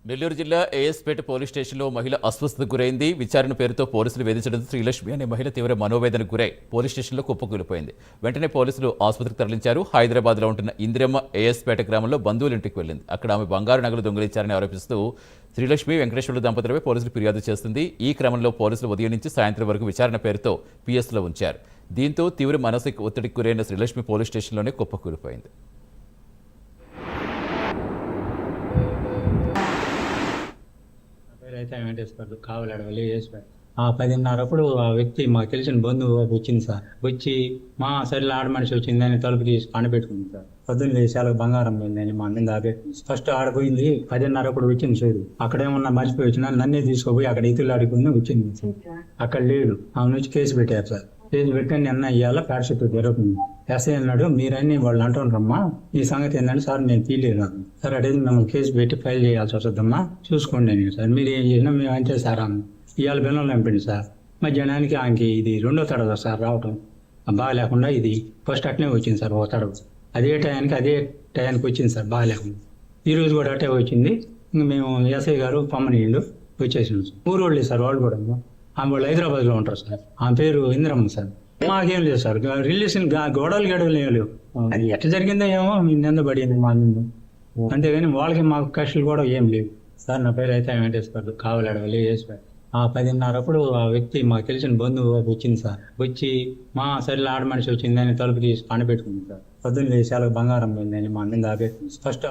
నెల్లూరు జిల్లా ఏఎస్పేట పోలీస్ స్టేషన్లో మహిళ అస్వస్థతకు గురైంది. విచారణ పేరుతో పోలీసులు వేధించడంతో శ్రీలక్ష్మి అనే మహిళ తీవ్ర మనోవేదనకు గురై పోలీస్ స్టేషన్లో కుప్పకూలిపోయింది. వెంటనే పోలీసులు ఆసుపత్రికి తరలించారు. హైదరాబాద్లో ఉంటున్న ఇందిరమ్మ ఏఎస్పేట గ్రామంలో బంధువుల ఇంటికి వెళ్లింది. అక్కడ ఆమె బంగారు నగలు దొంగిలించారని ఆరోపిస్తూ శ్రీలక్ష్మి వెంకటేశ్వర్లు దంపతులపై పోలీసులు ఫిర్యాదు చేస్తుంది. ఈ క్రమంలో పోలీసులు ఉదయం నుంచి సాయంత్రం వరకు విచారణ పేరుతో పిఎస్లో ఉంచారు. దీంతో తీవ్ర మానసిక ఒత్తిడికి గురైన శ్రీలక్ష్మి పోలీస్ స్టేషన్లోనే కుప్పకూలిపోయింది. అయితే వెంకటేశ్వర్లు కావలాడవల్లి వేసిపోయారు. 10:30 ఆ వ్యక్తి మాకు తెలిసిన బంధువు వచ్చింది సార్. వచ్చి మా సరిలో ఆడ మనిషి వచ్చిందని తలుపు తీసి పండబెట్టుకుంది సార్. పొద్దున్న లేచాలకు బంగారం పోయిందని మా మీద ఆపే ఫస్ట్ ఆడపోయింది. 10:30 వచ్చింది చూడు. అక్కడేమన్నా మర్చిపోయి వచ్చినా నన్నే తీసుకోపోయి అక్కడ ఇతులు ఆడుకుని వచ్చింది సార్. అక్కడ లేడు. ఆమె నుంచి కేసు పెట్టారు సార్. కేసు పెట్టి నిన్న ఇవాళ ప్యాడ్షీట్ జరుగుతుంది. ఎస్ఐ అన్నాడు, మీరన్నీ వాళ్ళు అంటున్నారమ్మా, ఈ సంగతి ఏంటంటే సార్ నేను తీయలేదు సార్. అదే మేము కేసు పెట్టి ఫైల్ చేయాల్సి వస్తుందమ్మా, చూసుకోండి అని సార్. మీరు ఏం చేసినా మేము అంతే సార్ అన్న. ఇవాళ బెల్లంలో ఎంపండి సార్. మధ్యాహ్నానికి ఆమెకి ఇది 2వ తడవ సార్ రావటం. బాగా లేకుండా ఇది ఫస్ట్ అట్నే వచ్చింది సార్. ఒక తడవ అదే టయానికి వచ్చింది సార్. బాగా లేకుండా ఈరోజు కూడా అట్టే వచ్చింది. ఇంక మేము ఎస్ఐ గారు పమ్మనీళ్ళు వచ్చేసినాం సార్. ఊరోళ్ళే సార్ వాళ్ళు కూడా. ఆమె వాళ్ళు హైదరాబాద్లో ఉంటారు సార్. ఆమె పేరు ఇందిరమ్మ సార్. మాకేం లేదు సార్, రిలేషన్ గొడవలు లేవు. అది ఎట్లా జరిగిందో ఏమో నింద పడింది మా నింద, అంతేగాని వాళ్ళకి మాకు కష్టాలు కూడా ఏం లేవు సార్. నా పేరు అయితే వెంకటేశ్వర్లు కావలాడవల్లి వేసిపోయారు. 10:30 ఆ వ్యక్తి మాకు తెలిసిన బంధువు వచ్చింది సార్. వచ్చి మా సరిలో ఆడ మనిషి వచ్చిందని తలుపు తీసి పండబెట్టుకుంది సార్. పొద్దున్న లేచాలకు బంగారం పోయిందని మా మీద ఆపే ఫస్ట్